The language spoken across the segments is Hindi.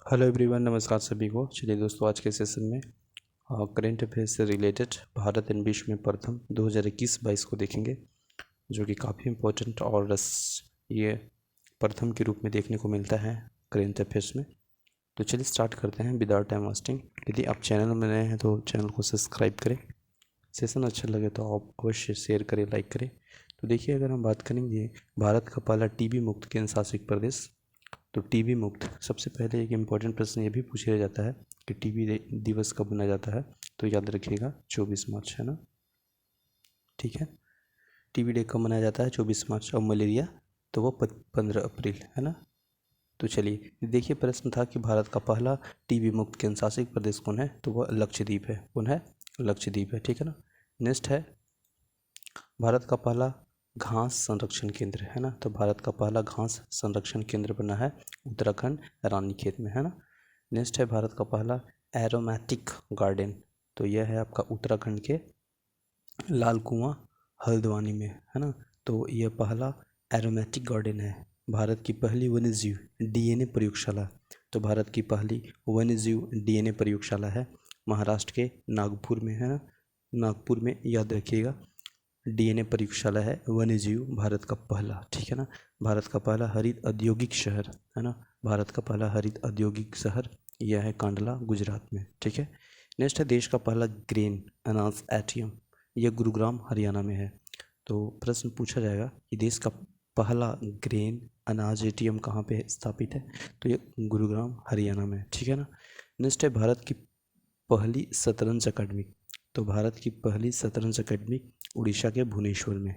हेलो एवरीवन, नमस्कार सभी को। चलिए दोस्तों, आज के सेशन में करेंट अफेयर्स से रिलेटेड भारत एंड विश्व में प्रथम 2021-22 को देखेंगे, जो कि काफ़ी इम्पोर्टेंट और ये प्रथम के रूप में देखने को मिलता है करेंट अफेयर्स में। तो चलिए स्टार्ट करते हैं विदाउट टाइम वेस्टिंग। यदि आप चैनल में नए हैं तो चैनल को सब्सक्राइब करें, सेशन अच्छा लगे तो आप अवश्य शेयर करें, लाइक करें। तो देखिए, अगर हम बात करेंगे भारत का पहला टीबी मुक्त केंद्र शासित प्रदेश, तो टीबी मुक्त, सबसे पहले एक इम्पॉर्टेंट प्रश्न ये भी पूछा जाता है कि टीबी दिवस कब मनाया जाता है। तो याद रखिएगा 24 मार्च, है ना। ठीक है, टीबी डे कब मनाया जाता है? 24 मार्च। और मलेरिया तो वो 15 अप्रैल, है ना। तो चलिए देखिए, प्रश्न था कि भारत का पहला टीबी मुक्त केंद्र शासित प्रदेश कौन है? तो वह लक्षद्वीप है। कौन है? लक्षद्वीप है। ठीक है ना। नेक्स्ट है भारत का पहला घास संरक्षण केंद्र, है ना। तो भारत का पहला घास संरक्षण केंद्र बना है उत्तराखंड रानीखेत में, है ना। नेक्स्ट है भारत का पहला एरोमेटिक गार्डन, तो यह है आपका उत्तराखंड के लाल कुआं हल्द्वानी में, है ना। तो यह पहला एरोमेटिक गार्डन है। भारत की पहली वन्यजीव डीएनए प्रयोगशाला, तो भारत की पहली वन्यजीव डीएनए प्रयोगशाला है महाराष्ट्र के नागपुर में, है ना। नागपुर में, याद रखिएगा, डीएनए प्रयोगशाला है वन्यजीव भारत का पहला। ठीक है ना। भारत का पहला हरित औद्योगिक शहर, है ना। भारत का पहला हरित औद्योगिक शहर यह है कांडला, गुजरात में। ठीक है। नेक्स्ट है देश का पहला ग्रेन अनाज एटीएम, यह गुरुग्राम हरियाणा में है। तो प्रश्न पूछा जाएगा कि देश का पहला ग्रेन अनाज एटीएम कहाँ पे स्थापित है? तो ये गुरुग्राम हरियाणा में। ठीक है ना। नेक्स्ट है भारत की पहली शतरंज अकादमी, तो भारत की पहली शतरंज अकादमी उड़ीसा के भुवनेश्वर में।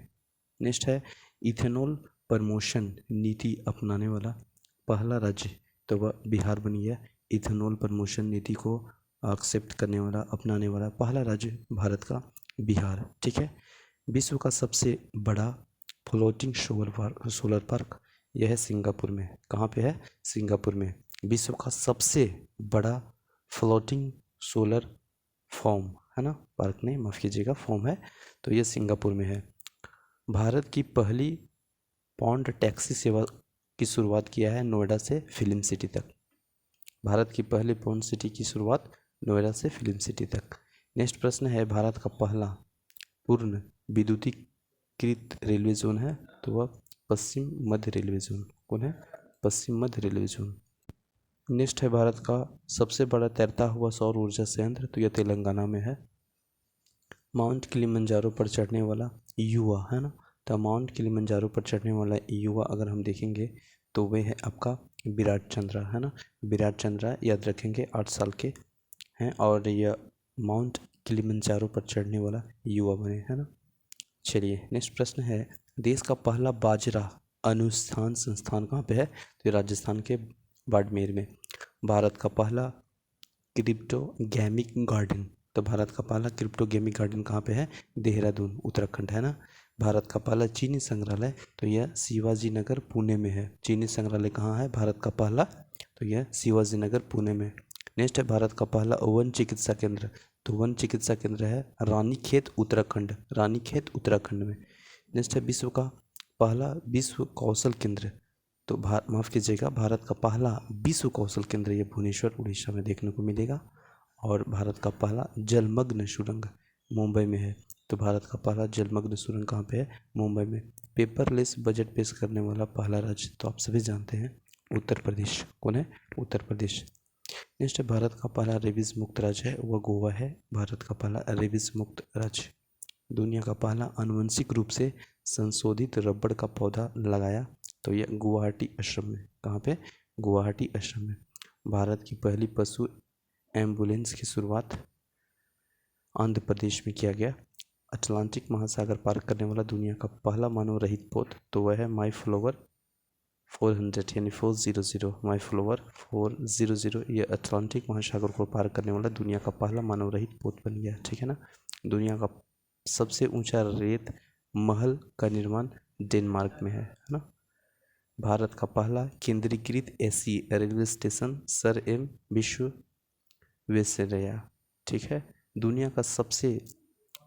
नेक्स्ट है इथेनॉल प्रमोशन नीति अपनाने वाला पहला राज्य, तो वह बिहार बनी है। इथेनॉल प्रमोशन नीति को एक्सेप्ट करने वाला, अपनाने वाला पहला राज्य भारत का बिहार। ठीक है। विश्व का सबसे बड़ा फ्लोटिंग सोलर पार्क यह है सिंगापुर में। कहाँ पे है? सिंगापुर में। विश्व का सबसे बड़ा फ्लोटिंग सोलर फॉर्म, है ना, पार्क नहीं, माफ़ कीजिएगा, फॉर्म है, तो ये सिंगापुर में है। भारत की पहली पौंड टैक्सी सेवा की शुरुआत किया है नोएडा से फिल्म सिटी तक। भारत की पहली पौंड सिटी की शुरुआत नोएडा से फिल्म सिटी तक। नेक्स्ट प्रश्न है भारत का पहला पूर्ण विद्युतीकृत रेलवे जोन है, तो वह पश्चिम मध्य रेलवे जोन। कौन है? पश्चिम मध्य रेलवे जोन। नेक्स्ट है भारत का सबसे बड़ा तैरता हुआ सौर ऊर्जा संयंत्र, तो यह तेलंगाना में है। माउंट किलिमंजारो पर चढ़ने वाला युवा, है ना। तो माउंट किलिमंजारो पर चढ़ने वाला युवा अगर हम देखेंगे तो वे है आपका विराट चंद्रा, है ना। विराट चंद्रा, याद रखेंगे, 8 साल के हैं और यह माउंट किलिमंजारो पर चढ़ने वाला युवा बने, है ना। चलिए नेक्स्ट प्रश्न है देश का पहला बाजरा अनुसंधान संस्थान कहाँ पे है? तो ये राजस्थान के बाड़मेर में। भारत का पहला क्रिप्टोगेमिक गार्डन, तो भारत का पहला क्रिप्टोगेमिक गार्डन कहाँ पे है? देहरादून, उत्तराखंड, है ना। भारत का पहला चीनी संग्रहालय, तो यह शिवाजी नगर पुणे में है। चीनी संग्रहालय कहाँ है भारत का पहला? तो यह शिवाजी नगर पुणे में। नेक्स्ट है भारत का पहला वन चिकित्सा केंद्र, तो वन चिकित्सा केंद्र है रानीखेत, उत्तराखंड, रानीखेत उत्तराखंड में। नेक्स्ट है विश्व का पहला विश्व कौशल केंद्र, तो माफ़ कीजिएगा, भारत का पहला विश्व कौशल केंद्र ये भुवनेश्वर उड़ीसा में देखने को मिलेगा। और भारत का पहला जलमग्न सुरंग मुंबई में है, तो भारत का पहला जलमग्न सुरंग कहाँ पे है? मुंबई में। पेपरलेस बजट पेश करने वाला पहला राज्य, तो आप सभी जानते हैं, उत्तर प्रदेश। कौन है? उत्तर प्रदेश। नेक्स्ट है भारत का पहला रेबीज मुक्त राज्य है, वह गोवा है। भारत का पहला रेबीज मुक्त राज्य। दुनिया का पहला आनुवंशिक रूप से संशोधित रबड़ का पौधा लगाया, तो यह गुवाहाटी असम में। कहाँ पे? गुवाहाटी असम में। भारत की पहली पशु एम्बुलेंस की शुरुआत आंध्र प्रदेश में किया गया। अटलांटिक महासागर पार करने वाला दुनिया का पहला मानव रहित पोत, तो वह है माई फ्लोवर 400 यानी 400, माई फ्लोवर 400। ये अटलांटिक महासागर को पार करने वाला दुनिया का पहला मानव रहित पोत बन गया। ठीक है ना। दुनिया का सबसे ऊंचा रेत महल का निर्माण डेनमार्क में है ना। भारत का पहला केंद्रीकृत AC railway station Sir M Visvesvaraya. ठीक है। दुनिया का सबसे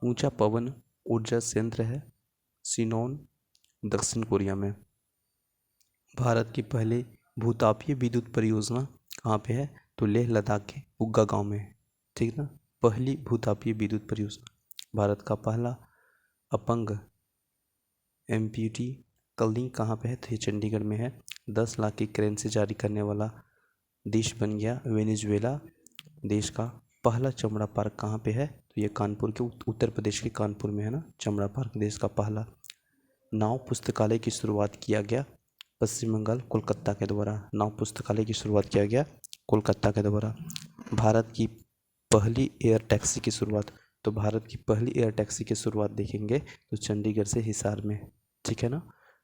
ऊंचा पवन ऊर्जा संयंत्र है सिनोन, दक्षिण कोरिया में। भारत की पहले भूतापीय विद्युत परियोजना कहाँ पे है, तो लेह लद्दाख के उग्गा गांव में है, ठीक ना। पहली भूतापीय विद्युत परियोजना, भारत का पहला अपंग एम्प्यूटी कलिंग कहाँ पे है, तो ये चंडीगढ़ में है। 10 लाख की करेंसी जारी करने वाला देश बन गया वेनेजुएला। देश का पहला चमड़ा पार्क कहाँ पे है, तो ये कानपुर के उत्तर प्रदेश के कानपुर में है ना, चमड़ा पार्क देश का पहला। नाव पुस्तकालय की शुरुआत किया गया पश्चिम बंगाल कोलकाता के द्वारा। नाव पुस्तकालय की शुरुआत किया गया कोलकाता के द्वारा। भारत की पहली एयर टैक्सी की शुरुआत, तो भारत की पहली एयर टैक्सी की शुरुआत देखेंगे तो चंडीगढ़ से हिसार में, ठीक है ना।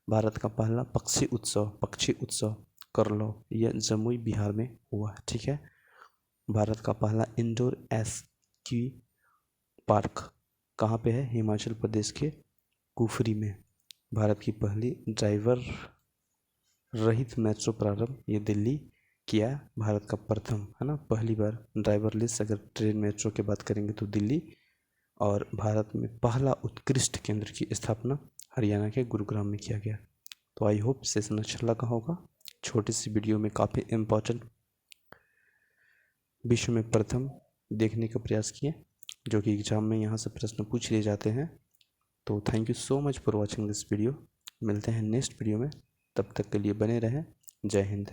भारत का पहला पक्षी उत्सव कर लो, यह जमुई बिहार में हुआ, ठीक है। भारत का पहला इंडोर एस्की पार्क कहाँ पे है, हिमाचल प्रदेश के कुफरी में। भारत की पहली ड्राइवर रहित मेट्रो प्रारंभ, ये दिल्ली किया। भारत का प्रथम, है ना, पहली बार ड्राइवरलेस अगर ट्रेन मेट्रो की बात करेंगे तो दिल्ली। और भारत में पहला उत्कृष्ट केंद्र की स्थापना हरियाणा के गुरुग्राम में किया गया। तो आई होप सेशन अच्छा लगा होगा। छोटी सी वीडियो में काफ़ी इम्पोर्टेंट विश्व में प्रथम देखने का प्रयास किए, जो कि एग्जाम में यहाँ से प्रश्न पूछ लिए जाते हैं। तो thank you so much for watching this video. मिलते हैं नेक्स्ट वीडियो में, तब तक के लिए बने रहें। जय हिंद।